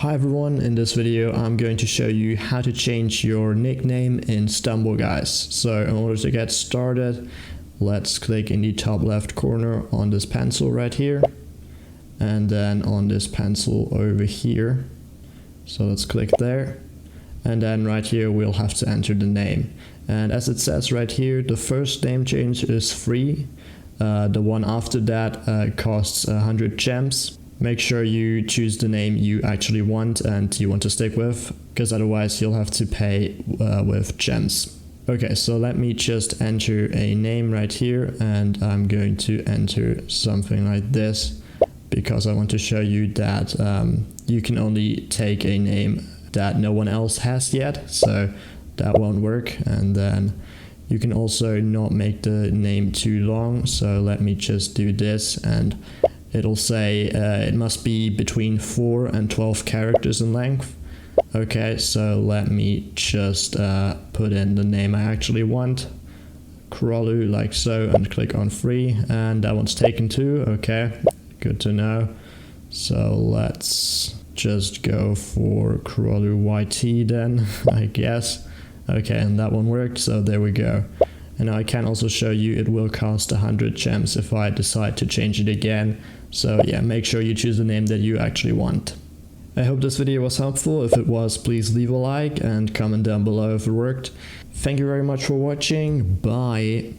Hi everyone, in this video I'm going to show you how to change your nickname in StumbleGuys. So in order to get started, let's click in the top left corner on this pencil right here and then on this pencil over here. So let's click there, and then right here we'll have to enter the name. And as it says right here, the first name change is free. The one after that costs 100 gems. Make sure you choose the name you actually want and you want to stick with, because otherwise you'll have to pay with gems. Okay, so let me just enter a name right here, and I'm going to enter something like this because I want to show you that you can only take a name that no one else has yet, so that won't work. And then you can also not make the name too long, so let me just do this, and it'll say it must be between 4 and 12 characters in length. Okay, so let me just put in the name I actually want, Krolu, like so, and click on free, and that one's taken too. Okay, good to know. So let's just go for Krolu YT then, I guess. Okay, and that one worked, so there we go. And now I can also show you it will cost 100 gems if I decide to change it again. So yeah, make sure you choose the name that you actually want. I hope this video was helpful. If it was, please leave a like and comment down below if it worked. Thank you very much for watching. Bye.